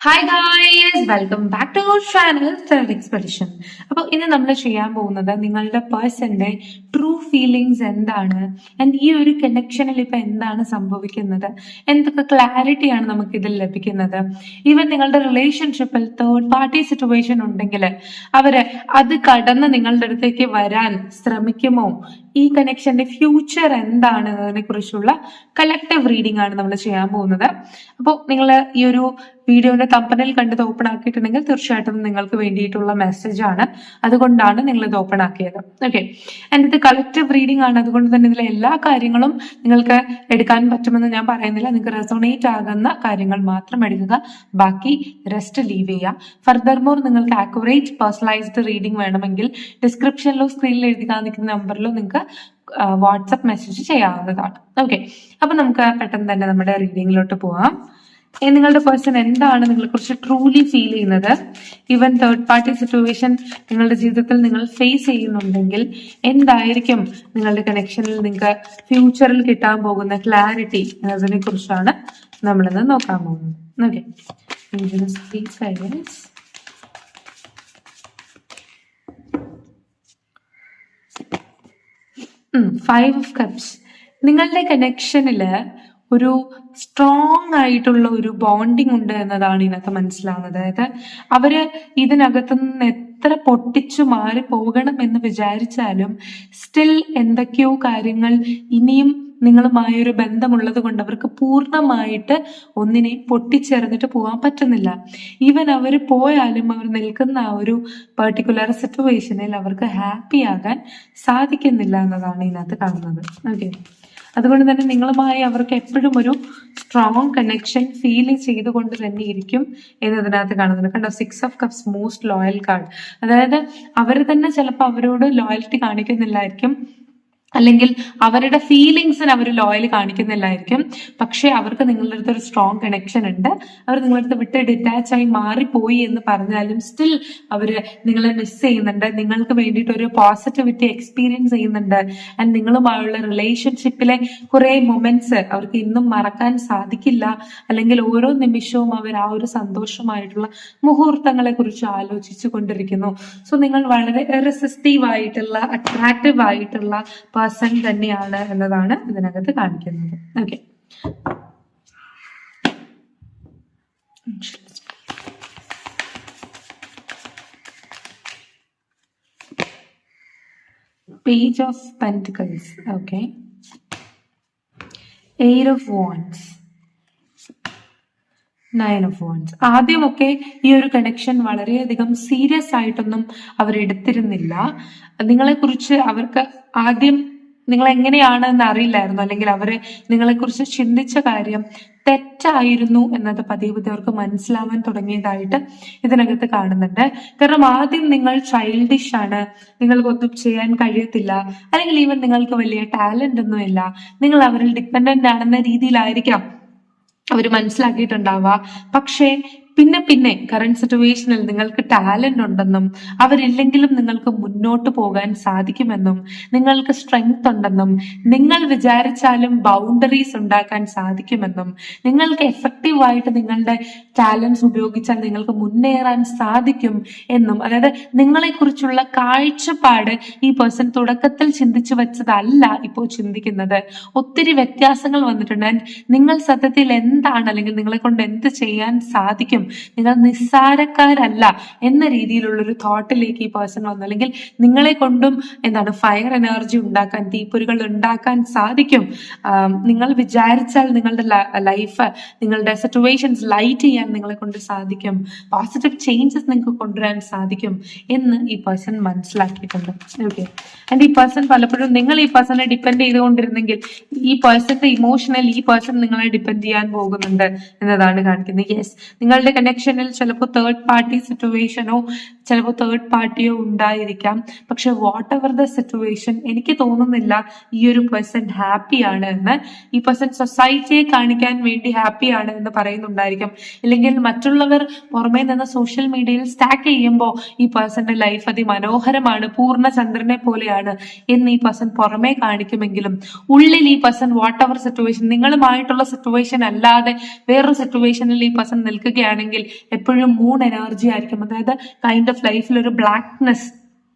Hi guys, welcome back to our channel study expedition. അപ്പോൾ ഇന്ന് നമ്മൾ ചെയ്യാൻ പോകുന്നത് നിങ്ങളുടെ പേഴ്സന്റെ ട്രൂ ഫീലിങ്സ് എന്താണ്, ആൻഡ് ഈ ഒരു കണക്ഷനിൽ ഇപ്പൊ എന്താണ് സംഭവിക്കുന്നത്, എന്തൊക്കെ ക്ലാരിറ്റിയാണ് നമുക്ക് ഇതിൽ ലഭിക്കുന്നത്. ഈവൻ നിങ്ങളുടെ റിലേഷൻഷിപ്പിൽ തേർഡ് പാർട്ടി സിറ്റുവേഷൻ ഉണ്ടെങ്കിൽ അവര് അത് കടന്ന് നിങ്ങളുടെ അടുത്തേക്ക് വരാൻ ശ്രമിക്കുമോ, ഈ കണക്ഷന്റെ ഫ്യൂച്ചർ എന്താണ് എന്നതിനെ കുറിച്ചുള്ള കളക്റ്റീവ് റീഡിംഗ് ആണ് നമ്മൾ ചെയ്യാൻ പോകുന്നത്. അപ്പോൾ നിങ്ങൾ ഈ ഒരു വീഡിയോന്റെ തമ്പനയിൽ കണ്ടത് ഓപ്പൺ ആക്കിയിട്ടുണ്ടെങ്കിൽ തീർച്ചയായിട്ടും നിങ്ങൾക്ക് വേണ്ടിയിട്ടുള്ള മെസ്സേജ് ആണ്, അതുകൊണ്ടാണ് നിങ്ങൾ ഇത് ഓപ്പൺ ആക്കിയത്. ഓക്കെ, ആൻഡ് ഇത് കളക്റ്റീവ് റീഡിംഗ് ആണ്, അതുകൊണ്ട് തന്നെ ഇതിലെ എല്ലാ കാര്യങ്ങളും നിങ്ങൾക്ക് എടുക്കാൻ പറ്റുമെന്ന് ഞാൻ പറയുന്നില്ല. നിങ്ങൾക്ക് റെസോണേറ്റ് ആകുന്ന കാര്യങ്ങൾ മാത്രം എടുക്കുക, ബാക്കി റെസ്റ്റ് ലീവ് ചെയ്യുക. ഫർദർ മോർ നിങ്ങൾക്ക് ആക്യുറേറ്റ് പേഴ്സണലൈസ്ഡ് റീഡിംഗ് വേണമെങ്കിൽ ഡിസ്ക്രിപ്ഷനിലോ സ്ക്രീനിൽ എഴുതി കാണിക്കുന്ന നമ്പറിലോ നിങ്ങൾക്ക് വാട്സപ്പ് മെസ്സേജ് ചെയ്യാവുന്നതാണ്. ഓക്കെ, അപ്പൊ നമുക്ക് പെട്ടെന്ന് തന്നെ നമ്മുടെ റീഡിങ്ങിലോട്ട് പോവാം. നിങ്ങളുടെ പേഴ്സൺ എന്താണ് നിങ്ങളെ കുറിച്ച് ട്രൂലി ഫീൽ ചെയ്യുന്നത്, ഈവൻ തേർഡ് പാർട്ടി സിറ്റുവേഷൻ നിങ്ങളുടെ ജീവിതത്തിൽ നിങ്ങൾ ഫേസ് ചെയ്യുന്നുണ്ടെങ്കിൽ എന്തായിരിക്കും നിങ്ങളുടെ കണക്ഷനിൽ നിങ്ങൾക്ക് ഫ്യൂച്ചറിൽ കിട്ടാൻ പോകുന്ന ക്ലാരിറ്റി എന്നതിനെ കുറിച്ചാണ് നമ്മളിന്ന് നോക്കാൻ പോകുന്നത്. Okay, five of cups. നിങ്ങളുടെ കണക്ഷനില് ഒരു സ്ട്രോങ് ആയിട്ടുള്ള ഒരു ബോണ്ടിങ് ഉണ്ട് എന്നതാണ് ഇതിനകത്ത് മനസ്സിലാവുന്നത്. അതായത് അവര് ഇതിനകത്ത് നിന്ന് എത്ര പൊട്ടിച്ചു മാറി പോകണം എന്ന് വിചാരിച്ചാലും സ്റ്റിൽ എന്തൊക്കെയോ കാര്യങ്ങൾ ഇനിയും നിങ്ങളുമായൊരു ബന്ധമുള്ളത് കൊണ്ട് അവർക്ക് പൂർണ്ണമായിട്ട് ഒന്നിനെയും പൊട്ടിച്ചെറിഞ്ഞിട്ട് പോകാൻ പറ്റുന്നില്ല. ഈവൻ അവർ പോയാലും അവർ നിൽക്കുന്ന ആ ഒരു പെർട്ടിക്കുലർ സിറ്റുവേഷനിൽ അവർക്ക് ഹാപ്പി ആകാൻ സാധിക്കുന്നില്ല എന്നതാണ് ഇതിനകത്ത് കാണുന്നത്. ഓക്കെ, അതുകൊണ്ട് തന്നെ നിങ്ങളുമായി അവർക്ക് എപ്പോഴും ഒരു സ്ട്രോങ് കണക്ഷൻ ഫീൽ ചെയ്തുകൊണ്ട് തന്നെ ഇരിക്കും എന്നതിനകത്ത് കാണുന്നുണ്ട്. കണ്ടോ, 6 of cups, most loyal card. അതായത് അവർ തന്നെ ചിലപ്പോൾ അവരോട് ലോയൽറ്റി കാണിക്കുന്നില്ലായിരിക്കും, അല്ലെങ്കിൽ അവരുടെ ഫീലിങ്സിന് അവർ ലോയൽ കാണിക്കുന്നില്ലായിരിക്കും, പക്ഷെ അവർക്ക് നിങ്ങളുടെ അടുത്ത് ഒരു സ്ട്രോങ് കണക്ഷൻ ഉണ്ട്. അവർ നിങ്ങളുടെ അടുത്ത് വിട്ട് ഡിറ്റാച്ച് ആയി മാറിപ്പോയി എന്ന് പറഞ്ഞാലും സ്റ്റിൽ അവര് നിങ്ങളെ മിസ് ചെയ്യുന്നുണ്ട്, നിങ്ങൾക്ക് വേണ്ടിയിട്ട് ഒരു പോസിറ്റിവിറ്റി എക്സ്പീരിയൻസ് ചെയ്യുന്നുണ്ട്. ആൻഡ് നിങ്ങളുമായുള്ള റിലേഷൻഷിപ്പിലെ കുറെ മൊമെന്റ്സ് അവർക്ക് ഇന്നും മറക്കാൻ സാധിക്കില്ല, അല്ലെങ്കിൽ ഓരോ നിമിഷവും അവർ ആ ഒരു സന്തോഷമായിട്ടുള്ള മുഹൂർത്തങ്ങളെ കുറിച്ച് ആലോചിച്ചു കൊണ്ടിരിക്കുന്നു. സോ നിങ്ങൾ വളരെ ഇറസിസ്റ്റീവ് ആയിട്ടുള്ള, അട്രാക്റ്റീവ് ആയിട്ടുള്ള പേഴ്സൺ തന്നെയാണ് എന്നതാണ് ഇതിനകത്ത് കാണിക്കുന്നത്. Okay, page of pentacles. Okay, 8 of wands, 9 of wands. ആദ്യമൊക്കെ ഈ ഒരു കണക്ഷൻ വളരെയധികം സീരിയസ് ആയിട്ടൊന്നും അവരെടുത്തിരുന്നില്ല. നിങ്ങളെ കുറിച്ച് അവർക്ക് ആദ്യം നിങ്ങൾ എങ്ങനെയാണ് എന്ന് അറിയില്ലായിരുന്നു, അല്ലെങ്കിൽ അവര് നിങ്ങളെ കുറിച്ച് ചിന്തിച്ച കാര്യം തെറ്റായിരുന്നു എന്നത് പതിയെ അവർക്ക് മനസ്സിലാവാൻ തുടങ്ങിയതായിട്ട് ഇതിനകത്ത് കാണുന്നുണ്ട്. കാരണം ആദ്യം നിങ്ങൾ ചൈൽഡിഷ് ആണ്, നിങ്ങൾക്കൊന്നും ചെയ്യാൻ കഴിയത്തില്ല, അല്ലെങ്കിൽ ഈവൻ നിങ്ങൾക്ക് വലിയ ടാലന്റ് ഒന്നുമില്ല, നിങ്ങൾ അവരിൽ ഡിപ്പെൻഡന്റ് ആണെന്ന രീതിയിലായിരിക്കാം അവർ മനസ്സിലാക്കിയിട്ടുണ്ടാവുക. പക്ഷേ പിന്നെ പിന്നെ കറന്റ് സിറ്റുവേഷനിൽ നിങ്ങൾക്ക് ടാലന്റ് ഉണ്ടെന്നും അവരില്ലെങ്കിലും നിങ്ങൾക്ക് മുന്നോട്ട് പോകാൻ സാധിക്കുമെന്നും നിങ്ങൾക്ക് സ്ട്രെങ്ത് ഉണ്ടെന്നും നിങ്ങൾ വിചാരിച്ചാലും ബൗണ്ടറീസ് ഉണ്ടാക്കാൻ സാധിക്കുമെന്നും നിങ്ങൾക്ക് എഫക്റ്റീവായിട്ട് നിങ്ങളുടെ ടാലൻസ് ഉപയോഗിച്ചാൽ നിങ്ങൾക്ക് മുന്നേറാൻ സാധിക്കും എന്നും, അതായത് നിങ്ങളെ കുറിച്ചുള്ള കാഴ്ചപ്പാട് ഈ പേഴ്സൺ തുടക്കത്തിൽ ചിന്തിച്ചു വെച്ചതല്ല ഇപ്പോൾ ചിന്തിക്കുന്നത്. ഒത്തിരി വ്യത്യാസങ്ങൾ വന്നിട്ടുണ്ട്. ആൻഡ് നിങ്ങൾ സത്യത്തിൽ എന്താണ്, അല്ലെങ്കിൽ നിങ്ങളെ കൊണ്ട് എന്ത് ചെയ്യാൻ സാധിക്കും, നിങ്ങൾ നിസ്സാരക്കാരല്ല എന്ന രീതിയിലുള്ളൊരു തോട്ടിലേക്ക് ഈ പേഴ്സൺ വന്നു. അല്ലെങ്കിൽ നിങ്ങളെ കൊണ്ടും എന്താണ് ഫയർ എനർജി ഉണ്ടാക്കാൻ, തീപ്പൊരികൾ ഉണ്ടാക്കാൻ സാധിക്കും. നിങ്ങൾ വിചാരിച്ചാൽ നിങ്ങളുടെ ലൈഫ്, നിങ്ങളുടെ സിറ്റുവേഷൻസ് ലൈറ്റ് ചെയ്യാൻ നിങ്ങളെ കൊണ്ട് സാധിക്കും, പോസിറ്റീവ് ചേഞ്ചസ് നിങ്ങൾക്ക് കൊണ്ടുവരാൻ സാധിക്കും എന്ന് ഈ പേഴ്സൺ മനസ്സിലാക്കിയിട്ടുണ്ട്. ഓക്കെ, ആൻഡ് ഈ പേഴ്സൺ പലപ്പോഴും നിങ്ങൾ ഈ പേഴ്സണെ ഡിപ്പെൻഡ് ചെയ്തുകൊണ്ടിരുന്നെങ്കിൽ ഈ പേഴ്സന്റെ ഇമോഷണൽ ഈ പേഴ്സൺ നിങ്ങളെ ഡിപ്പെൻഡ് ചെയ്യാൻ പോകുന്നുണ്ട് എന്നതാണ് കാണിക്കുന്നത്. യെസ്, നിങ്ങളുടെ കണക്ഷനിൽ ചിലപ്പോൾ തേർഡ് പാർട്ടി സിറ്റുവേഷനോ ചിലപ്പോൾ തേർഡ് പാർട്ടിയോ ഉണ്ടായിരിക്കാം. പക്ഷെ വാട്ട് എവർ ദ സിറ്റുവേഷൻ, എനിക്ക് തോന്നുന്നില്ല ഈ ഒരു പേഴ്സൺ ഹാപ്പിയാണ് എന്ന്. ഈ പേഴ്സൺ സൊസൈറ്റിയെ കാണിക്കാൻ വേണ്ടി ഹാപ്പിയാണ് എന്ന് പറയുന്നുണ്ടായിരിക്കും, ഇല്ലെങ്കിൽ മറ്റുള്ളവർ പുറമേ നിന്ന് സോഷ്യൽ മീഡിയയിൽ സ്റ്റാക്ക് ചെയ്യുമ്പോൾ ഈ പേഴ്സന്റെ ലൈഫ് അതിമനോഹരമാണ്, പൂർണ്ണ ചന്ദ്രനെ പോലെയാണ് എന്ന് ഈ പേഴ്സൺ പുറമേ കാണിക്കുമെങ്കിലും ഉള്ളിൽ ഈ പേഴ്സൺ വാട്ട് എവർ സിറ്റുവേഷൻ, നിങ്ങളുമായിട്ടുള്ള സിറ്റുവേഷൻ അല്ലാതെ വേറൊരു സിറ്റുവേഷനിൽ ഈ പേഴ്സൺ നിൽക്കുകയാണെങ്കിൽ പറയുകയാണെങ്കിൽ എപ്പോഴും മൂൺ എനർജി ആയിരിക്കും. അതായത് കൈൻഡ് ഓഫ് ലൈഫിൽ ഒരു ബ്ലാക്ക്നെസ്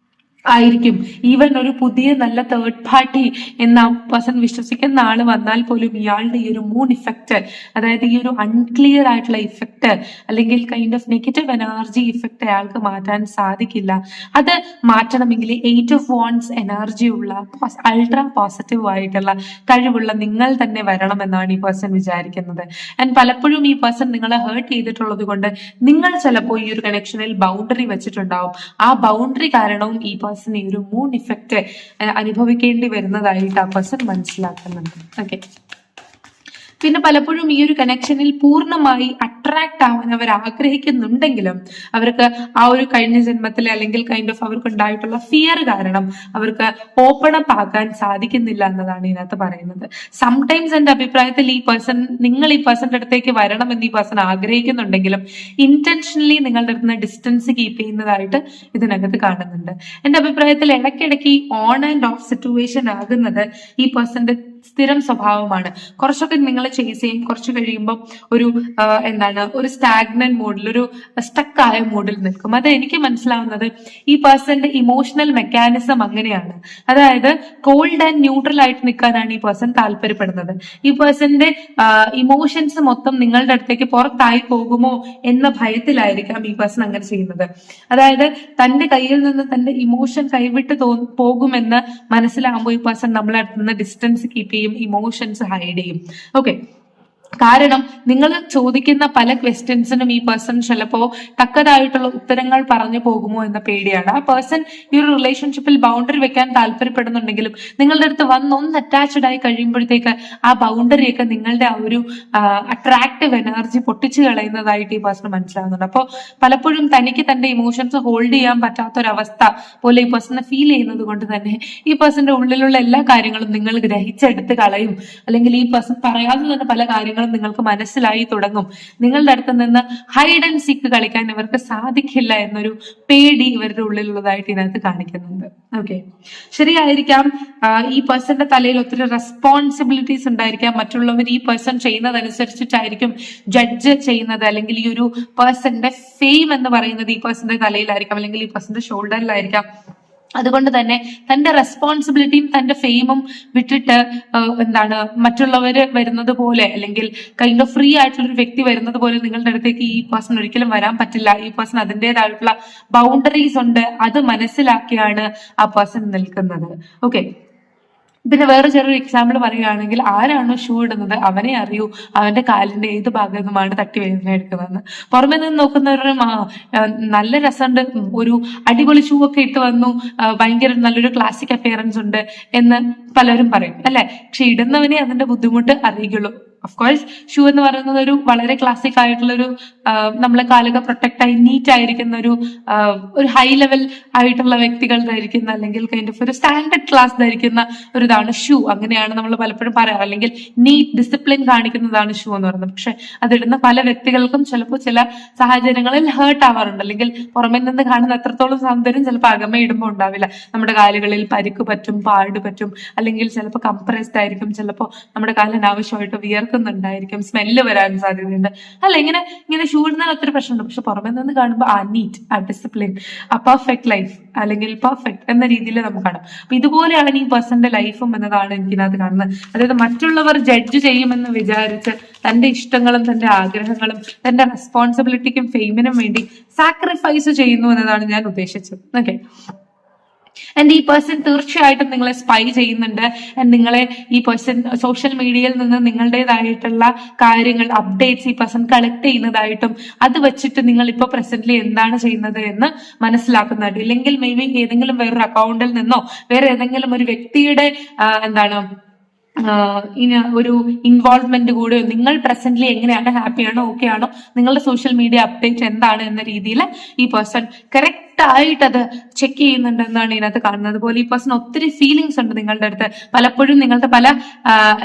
ആയിരിക്കും. ഈവൻ ഒരു പുതിയ നല്ല തേർഡ് പാർട്ടി എന്ന പേഴ്സൺ വിശ്വസിക്കുന്ന ആള് വന്നാൽ പോലും ഇയാളുടെ ഈ ഒരു മൂൺ ഇഫക്റ്റ്, അതായത് ഈ ഒരു അൺക്ലിയർ ആയിട്ടുള്ള ഇഫക്റ്റ് അല്ലെങ്കിൽ kind of negative energy effect അയാൾക്ക് മാറ്റാൻ സാധിക്കില്ല. അത് മാറ്റണമെങ്കിൽ 8 ഓഫ് വാണ്ട്സ് എനർജി ഉള്ള അൾട്രാ പോസിറ്റീവ് ആയിട്ടുള്ള കഴിവുള്ള നിങ്ങൾ തന്നെ വരണമെന്നാണ് ഈ പേഴ്സൺ വിചാരിക്കുന്നത്. ആൻഡ് പലപ്പോഴും ഈ പേഴ്സൺ നിങ്ങളെ ഹേർട്ട് ചെയ്തിട്ടുള്ളത് കൊണ്ട് നിങ്ങൾ ചിലപ്പോൾ ഈ ഒരു കണക്ഷനിൽ ബൗണ്ടറി വെച്ചിട്ടുണ്ടാവും. ആ ബൗണ്ടറി കാരണവും ഈ പേഴ്സൺ ഈ ഒരു മൂൺ ഇഫക്റ്റ് അനുഭവിക്കേണ്ടി വരുന്നതായിട്ട് ആ പേഴ്സൺ മനസ്സിലാക്കുന്നുണ്ട്. ഓക്കെ, പിന്നെ പലപ്പോഴും ഈ ഒരു കണക്ഷനിൽ പൂർണ്ണമായി അട്രാക്ട് ആവാൻ അവർ ആഗ്രഹിക്കുന്നുണ്ടെങ്കിലും അവർക്ക് ആ ഒരു കഴിഞ്ഞ ജന്മത്തിലെ അല്ലെങ്കിൽ കൈൻഡ് ഓഫ് അവർക്ക് ഉണ്ടായിട്ടുള്ള ഫിയർ കാരണം അവർക്ക് ഓപ്പൺ അപ്പ് ആകാൻ സാധിക്കുന്നില്ല എന്നതാണ് ഇതിനകത്ത് പറയുന്നത്. സംടൈംസ് എന്റെ അഭിപ്രായത്തിൽ നിങ്ങൾ ഈ പേഴ്സന്റെ അടുത്തേക്ക് വരണമെന്ന് ഈ പേഴ്സൺ ആഗ്രഹിക്കുന്നുണ്ടെങ്കിലും ഇന്റൻഷനലി നിങ്ങളുടെ അടുത്ത് നിന്ന് ഡിസ്റ്റൻസ് കീപ്പ് ചെയ്യുന്നതായിട്ട് ഇതിനകത്ത് കാണുന്നുണ്ട്. എന്റെ അഭിപ്രായത്തിൽ ഇടയ്ക്കിടയ്ക്ക് ഓൺ ആൻഡ് ഓഫ് സിറ്റുവേഷൻ ആകുന്നത് ഈ പേഴ്സന്റെ സ്ഥിരം സ്വഭാവമാണ്. കുറച്ചൊക്കെ നിങ്ങൾ ചേസ് ചെയ്യും, കുറച്ച് കഴിയുമ്പോൾ ഒരു സ്റ്റാഗ്നന്റ് മൂഡിൽ, ഒരു സ്റ്റക്കായ മൂഡിൽ നിൽക്കും. അത് എനിക്ക് മനസ്സിലാവുന്നത് ഈ പേഴ്സന്റെ ഇമോഷണൽ മെക്കാനിസം അങ്ങനെയാണ്. അതായത് കോൾഡ് ആൻഡ് ന്യൂട്രൽ ആയിട്ട് നിൽക്കാനാണ് ഈ പേഴ്സൺ താല്പര്യപ്പെടുന്നത്. ഈ പേഴ്സന്റെ ഇമോഷൻസ് മൊത്തം നിങ്ങളുടെ അടുത്തേക്ക് പുറത്തായി പോകുമോ എന്ന ഭയത്തിലായിരിക്കാം ഈ പേഴ്സൺ അങ്ങനെ ചെയ്യുന്നത്. അതായത് തന്റെ കയ്യിൽ നിന്ന് തന്റെ ഇമോഷൻ കൈവിട്ട് പോകുമെന്ന് മനസ്സിലാകുമ്പോൾ ഈ പേഴ്സൺ നമ്മളെ അടുത്ത് നിന്ന് ഡിസ്റ്റൻസ് കീപ്പ് ചെയ്യും, ഇമോഷൻസ് ഹൈഡ് ചെയ്യും. ഓക്കെ, കാരണം നിങ്ങൾ ചോദിക്കുന്ന പല ക്വസ്റ്റ്യൻസിനും ഈ പേഴ്സൺ ചിലപ്പോ തക്കതായിട്ടുള്ള ഉത്തരങ്ങൾ പറഞ്ഞു പോകുമോ എന്ന പേടിയാണ്. ആ പേഴ്സൺ ഈ ഒരു റിലേഷൻഷിപ്പിൽ ബൗണ്ടറി വെക്കാൻ താല്പര്യപ്പെടുന്നുണ്ടെങ്കിലും നിങ്ങളുടെ അടുത്ത് ഒന്ന് അറ്റാച്ച്ഡ് ആയി കഴിയുമ്പോഴത്തേക്ക് ആ ബൗണ്ടറിയൊക്കെ നിങ്ങളുടെ ആ ഒരു അട്രാക്റ്റീവ് എനർജി പൊട്ടിച്ചു കളയുന്നതായിട്ട് ഈ പേഴ്സൺ മനസ്സിലാവുന്നുണ്ട്. അപ്പോൾ പലപ്പോഴും തനിക്ക് തന്റെ ഇമോഷൻസ് ഹോൾഡ് ചെയ്യാൻ പറ്റാത്തൊരവസ്ഥ പോലെ ഈ പേഴ്സണെ ഫീൽ ചെയ്യുന്നത് കൊണ്ട് തന്നെ ഈ പേഴ്സന്റെ ഉള്ളിലുള്ള എല്ലാ കാര്യങ്ങളും നിങ്ങൾ ഗ്രഹിച്ചെടുത്ത് കളയും. അല്ലെങ്കിൽ ഈ പേഴ്സൺ പറയാതെ തന്നെ പല കാര്യങ്ങളും നിങ്ങൾക്ക് മനസ്സിലായി തുടങ്ങും. നിങ്ങളുടെ അടുത്ത് നിന്ന് ഹൈഡ് ആൻഡ് സീക്ക് കളിക്കാൻ ഇവർക്ക് സാധിക്കില്ല എന്നൊരു പേടി ഇവരുടെ ഉള്ളിലുള്ളതായിട്ട് ഇതിനകത്ത് കാണിക്കുന്നുണ്ട്. ഓക്കെ, ശരിയായിരിക്കാം. ഈ പേഴ്സന്റെ തലയിൽ ഒത്തിരി റെസ്പോൺസിബിലിറ്റീസ് ഉണ്ടായിരിക്കാം. മറ്റുള്ളവർ ഈ പേഴ്സൺ ചെയ്യുന്നതനുസരിച്ചിട്ടായിരിക്കും ജഡ്ജ് ചെയ്യുന്നത്. അല്ലെങ്കിൽ ഈ ഒരു പേഴ്സന്റെ ഫെയിം എന്ന് പറയുന്നത് ഈ പേഴ്സന്റെ തലയിലായിരിക്കാം, അല്ലെങ്കിൽ ഈ പേഴ്സന്റെ ഷോൾഡറിലായിരിക്കാം. അതുകൊണ്ട് തന്നെ തന്റെ റെസ്പോൺസിബിലിറ്റിയും തന്റെ ഫെയിമും വിട്ടിട്ട് മറ്റുള്ളവര് വരുന്നത് പോലെ അല്ലെങ്കിൽ കൈൻഡ് ഓഫ് ഫ്രീ ആയിട്ടുള്ള ഒരു വ്യക്തി വരുന്നത് പോലെ നിങ്ങളുടെ അടുത്തേക്ക് ഈ പേഴ്സൺ ഒരിക്കലും വരാൻ പറ്റില്ല. ഈ പേഴ്സൺ അതിൻ്റെതായിട്ടുള്ള ബൗണ്ടറീസ് ഉണ്ട്, അത് മനസ്സിലാക്കിയാണ് ആ പേഴ്സൺ നിൽക്കുന്നത്. ഓക്കെ, പിന്നെ വേറെ ചെറിയൊരു എക്സാമ്പിൾ പറയുകയാണെങ്കിൽ, ആരാണോ ഷൂ ഇടുന്നത് അവനെ അറിയൂ അവന്റെ കാലിന്റെ ഏത് ഭാഗത്തു നിന്നുമാണ് തട്ടി വേദന എടുക്കുന്നതെന്ന്. പുറമെ നിന്ന് നോക്കുന്നവരും നല്ല രസമുണ്ട്, ഒരു അടിപൊളി ഷൂ ഒക്കെ ഇട്ട് വന്നു, ഭയങ്കര നല്ലൊരു ക്ലാസിക് അപ്പിയറൻസ് ഉണ്ട് എന്ന് പലരും പറയും അല്ലെ. പക്ഷെ ഇടുന്നവനെ അതിന്റെ ബുദ്ധിമുട്ട് അറിയുള്ളൂ. ഓഫ്കോഴ്സ് ഷൂ എന്ന് പറയുന്നത് ഒരു വളരെ ക്ലാസിക് ആയിട്ടുള്ള ഒരു നമ്മളെ കാലൊക്കെ പ്രൊട്ടക്ട് ആയി നീറ്റ് ആയിരിക്കുന്ന ഒരു ഹൈ ലെവൽ ആയിട്ടുള്ള വ്യക്തികൾ ധരിക്കുന്ന അല്ലെങ്കിൽ കൈൻഡ് ഓഫ് ഒരു സ്റ്റാൻഡേർഡ് ക്ലാസ് ധരിക്കുന്ന ഒരു ഇതാണ് ഷൂ. അങ്ങനെയാണ് നമ്മൾ പലപ്പോഴും പറയാറ്. അല്ലെങ്കിൽ നീറ്റ് ഡിസിപ്ലിൻ കാണിക്കുന്നതാണ് ഷൂ എന്ന് പറയുന്നത്. പക്ഷെ അതിടുന്ന പല വ്യക്തികൾക്കും ചിലപ്പോൾ ചില സാഹചര്യങ്ങളിൽ ഹേർട്ട് ആവാറുണ്ട്. അല്ലെങ്കിൽ പുറമെ നിന്ന് കാണുന്ന എത്രത്തോളം സൗന്ദര്യം ചിലപ്പോൾ അകമ ഇടുമ്പോൾ ഉണ്ടാവില്ല. നമ്മുടെ കാലുകളിൽ പരിക്ക് പറ്റും, പാട് പറ്റും, അല്ലെങ്കിൽ ചിലപ്പോൾ കംപ്രസ്ഡ് ആയിരിക്കും, ചിലപ്പോൾ നമ്മുടെ കാലിന് അനാവശ്യമായിട്ട് വിയർക്കുന്നുണ്ടായിരിക്കും, സ്മെല്ല് വരാൻ സാധ്യതയുണ്ട്. അല്ല, ഇങ്ങനെ ഷൂ ഇടുന്നാൽ ഒത്തിരി പ്രശ്നമുണ്ട്. പക്ഷെ പുറമെ നിന്ന് കാണുമ്പോൾ ആ നീറ്റ്, ആ ഡിസിപ്ലിൻ, ആ പെർഫെക്റ്റ് ലൈഫ് അല്ലെങ്കിൽ പെർഫെക്റ്റ് എന്ന രീതിയിൽ നമുക്ക് കാണാം. അപ്പൊ ഇതുപോലെയാണ് ഈ പേഴ്സന്റെ ലൈഫും എന്നതാണ് എനിക്കിനകത്ത് കാണുന്നത്. അതായത് മറ്റുള്ളവർ ജഡ്ജ് ചെയ്യുമെന്ന് വിചാരിച്ച് തന്റെ ഇഷ്ടങ്ങളും തന്റെ ആഗ്രഹങ്ങളും തന്റെ റെസ്പോൺസിബിലിറ്റിക്കും ഫെയിമിനും വേണ്ടി സാക്രിഫൈസ് ചെയ്യുന്നു എന്നതാണ് ഞാൻ ഉദ്ദേശിച്ചത്. ഓക്കെ, ആൻഡ് ഈ പേഴ്സൺ തീർച്ചയായിട്ടും നിങ്ങളെ സ്പൈ ചെയ്യുന്നുണ്ട്. ആൻഡ് നിങ്ങളെ ഈ പേഴ്സൺ സോഷ്യൽ മീഡിയയിൽ നിന്ന് നിങ്ങളുടേതായിട്ടുള്ള കാര്യങ്ങൾ, അപ്ഡേറ്റ്സ് ഈ പേഴ്സൺ കളക്ട് ചെയ്യുന്നതായിട്ടും അത് വെച്ചിട്ട് നിങ്ങൾ ഇപ്പൊ പ്രസന്റ്ലി എന്താണ് ചെയ്യുന്നത് എന്ന് മനസ്സിലാക്കുന്നതായിട്ട്, ഇല്ലെങ്കിൽ മേ ബി ഏതെങ്കിലും വേറൊരു അക്കൗണ്ടിൽ നിന്നോ വേറെ ഏതെങ്കിലും ഒരു വ്യക്തിയുടെ ഒരു ഇൻവോൾവ്മെന്റ് കൂടെ നിങ്ങൾ പ്രസന്റ്ലി എങ്ങനെയാണ്, ഹാപ്പിയാണോ, ഓക്കെ ആണോ, നിങ്ങളുടെ സോഷ്യൽ മീഡിയ അപ്ഡേറ്റ് എന്താണ് എന്ന രീതിയിൽ ഈ പേഴ്സൺ കറക്റ്റ് ആയിട്ട് അത് ചെക്ക് ചെയ്യുന്നുണ്ട് എന്നാണ് ഇതിനകത്ത് കാണുന്നത്. അതുപോലെ ഈ പേഴ്സൺ ഒത്തിരി ഫീലിങ്സ് ഉണ്ട് നിങ്ങളുടെ അടുത്ത്. പലപ്പോഴും നിങ്ങളുടെ പല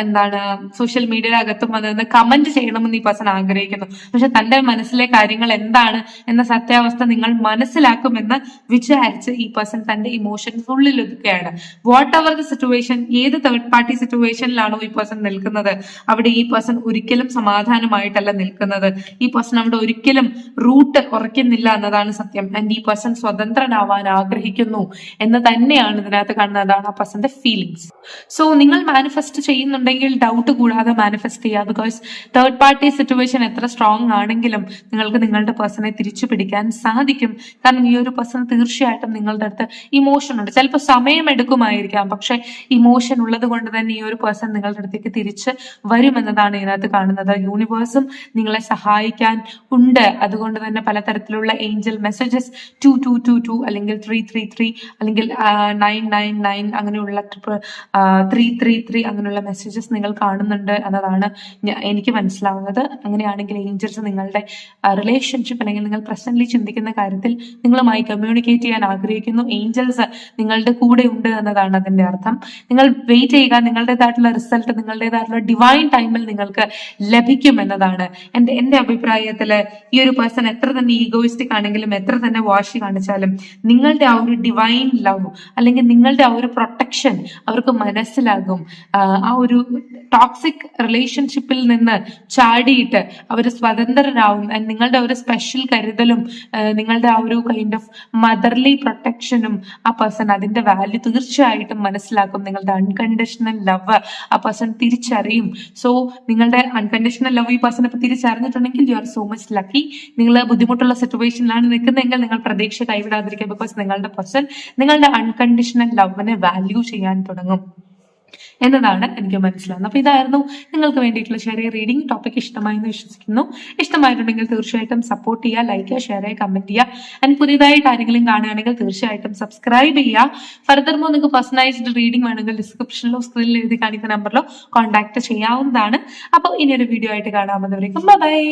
എന്താണ് സോഷ്യൽ മീഡിയയുടെ അകത്തും വന്ന് കമന്റ് ചെയ്യണമെന്ന് ഈ പേഴ്സൺ ആഗ്രഹിക്കുന്നു. പക്ഷെ തന്റെ മനസ്സിലെ കാര്യങ്ങൾ എന്താണ് എന്ന സത്യാവസ്ഥ നിങ്ങൾ മനസ്സിലാക്കുമെന്ന് വിചാരിച്ച് ഈ പേഴ്സൺ തന്റെ ഇമോഷൻസ് ഉള്ളിൽ ഒതുക്കുകയാണ്. വാട്ട് എവർ ദ സിറ്റുവേഷൻ, ഏത് തേർഡ് പാർട്ടി സിറ്റുവേഷനിലാണോ ഈ പേഴ്സൺ നിൽക്കുന്നത്, അവിടെ ഈ പേഴ്സൺ ഒരിക്കലും സമാധാനമായിട്ടല്ല നിൽക്കുന്നത്. ഈ പേഴ്സൺ അവിടെ ഒരിക്കലും റൂട്ട് ഉറയ്ക്കുന്നില്ല എന്നതാണ് സത്യം. ആൻഡ് ഈ പേഴ്സൺ സ്വതന്ത്രനാവാൻ ആഗ്രഹിക്കുന്നു എന്ന് തന്നെയാണ് ഇതിനകത്ത് കാണുന്നത്. അതാണ് ആ പേഴ്സന്റെ ഫീലിങ്സ്. സോ നിങ്ങൾ മാനിഫെസ്റ്റ് ചെയ്യുന്നുണ്ടെങ്കിൽ ഡൗട്ട് കൂടാതെ മാനിഫെസ്റ്റ് ചെയ്യുക. ബിക്കോസ് തേർഡ് പാർട്ടി സിറ്റുവേഷൻ എത്ര സ്ട്രോങ് ആണെങ്കിലും നിങ്ങൾക്ക് നിങ്ങളുടെ പേഴ്സണെ തിരിച്ചു പിടിക്കാൻ സാധിക്കും. കാരണം ഈ ഒരു പേഴ്സൺ തീർച്ചയായിട്ടും നിങ്ങളുടെ അടുത്ത് ഇമോഷൻ ഉണ്ട്. ചിലപ്പോൾ സമയം എടുക്കുമായിരിക്കാം, പക്ഷെ ഇമോഷൻ ഉള്ളത് കൊണ്ട് തന്നെ ഈ ഒരു പേഴ്സൺ നിങ്ങളുടെ അടുത്തേക്ക് തിരിച്ച് വരുമെന്നതാണ് ഇതിനകത്ത് കാണുന്നത്. യൂണിവേഴ്സും നിങ്ങളെ സഹായിക്കാൻ ഉണ്ട്. അതുകൊണ്ട് തന്നെ പലതരത്തിലുള്ള ഏഞ്ചൽ മെസ്സേജസ് 2222 അല്ലെങ്കിൽ 333 അല്ലെങ്കിൽ 999 അങ്ങനെയുള്ള 333 അങ്ങനെയുള്ള മെസ്സേജസ് നിങ്ങൾ കാണുന്നുണ്ട് എന്നതാണ് എനിക്ക് മനസ്സിലാവുന്നത്. അങ്ങനെയാണെങ്കിൽ ഏഞ്ചൽസ് നിങ്ങളുടെ റിലേഷൻഷിപ്പ് അല്ലെങ്കിൽ നിങ്ങൾ പ്രസന്റ്ലി ചിന്തിക്കുന്ന കാര്യത്തിൽ നിങ്ങളുമായി കമ്മ്യൂണിക്കേറ്റ് ചെയ്യാൻ ആഗ്രഹിക്കുന്നു. ഏഞ്ചൽസ് നിങ്ങളുടെ കൂടെ ഉണ്ട് എന്നതാണ് അതിന്റെ അർത്ഥം. നിങ്ങൾ വെയിറ്റ് ചെയ്യുക. നിങ്ങളുടേതായിട്ടുള്ള റിസൾട്ട് നിങ്ങളുടേതായിട്ടുള്ള ഡിവൈൻ ടൈമിൽ നിങ്ങൾക്ക് ലഭിക്കും എന്നതാണ് എന്റെ അഭിപ്രായത്തില്. ഈ ഒരു പേഴ്സൺ എത്ര തന്നെ ഈഗോയിസ്റ്റിക് ആണെങ്കിലും എത്ര തന്നെ വാശി കാണിച്ചാലും നിങ്ങളുടെ ആ ഒരു ഡിവൈൻ ലവ് അല്ലെങ്കിൽ നിങ്ങളുടെ ആ ഒരു പ്രൊട്ടക്ഷൻ അവർക്ക് മനസ്സിലാകും. ആ ഒരു ടോക്സിക് റിലേഷൻഷിപ്പിൽ നിന്ന് ചാടിയിട്ട് അവർ സ്വതന്ത്രരാകും. നിങ്ങളുടെ ഒരു സ്പെഷ്യൽ കരുതലും നിങ്ങളുടെ ആ ഒരു കൈൻഡ് ഓഫ് മദർലി പ്രൊട്ടക്ഷനും ആ പേഴ്സൺ അതിന്റെ വാല്യൂ തീർച്ചയായിട്ടും മനസ്സിലാക്കും. നിങ്ങളുടെ അൺകണ്ടീഷണൽ ലവ് ആ പേഴ്സൺ തിരിച്ചറിയും. സോ നിങ്ങളുടെ അൺകണ്ടീഷണൽ ലവ് ഈ പേഴ്സൺ ഇപ്പൊ തിരിച്ചറിഞ്ഞിട്ടുണ്ടെങ്കിൽ you are so much lucky. നിങ്ങൾ ബുദ്ധിമുട്ടുള്ള സിറ്റുവേഷനിലാണ് നിൽക്കുന്നതെങ്കിൽ നിങ്ങൾ പ്രതീക്ഷ കൈവിടാതിരിക്കുക. ബിക്കോസ് നിങ്ങളുടെ പേഴ്സൺ നിങ്ങളുടെ അൺകണ്ടീഷണൽ ലവിനെ വാല്യൂ ചെയ്യാൻ തുടങ്ങും എന്നതാണ് എനിക്ക് മനസ്സിലാവുന്നത്. അപ്പൊ ഇതായിരുന്നു നിങ്ങൾക്ക് വേണ്ടിയിട്ടുള്ള ചെറിയ റീഡിംഗ്. ടോപ്പിക് ഇഷ്ടമായെന്ന് വിശ്വസിക്കുന്നു. ഇഷ്ടമായിട്ടുണ്ടെങ്കിൽ തീർച്ചയായിട്ടും സപ്പോർട്ട് ചെയ്യുക, ലൈക്ക് ചെയ്യുക, ഷെയർ ചെയ്യുക, കമന്റ് ചെയ്യുക. ആൻഡ് പുതിയതായിട്ട് ആരെങ്കിലും കാണുകയാണെങ്കിൽ തീർച്ചയായിട്ടും സബ്സ്ക്രൈബ് ചെയ്യുക. ഫർദർമോർ നിങ്ങൾക്ക് പേഴ്സണലൈസ്ഡ് റീഡിംഗ് വേണമെങ്കിൽ ഡിസ്ക്രിപ്ഷനിലോ സ്ക്രീനിൽ എഴുതി കാണിക്കുന്ന നമ്പറിലോ കോൺടാക്ട് ചെയ്യാവുന്നതാണ്. അപ്പോൾ ഇനിയൊരു വീഡിയോ ആയിട്ട് കാണാമെന്നവരേക്കും ബൈ.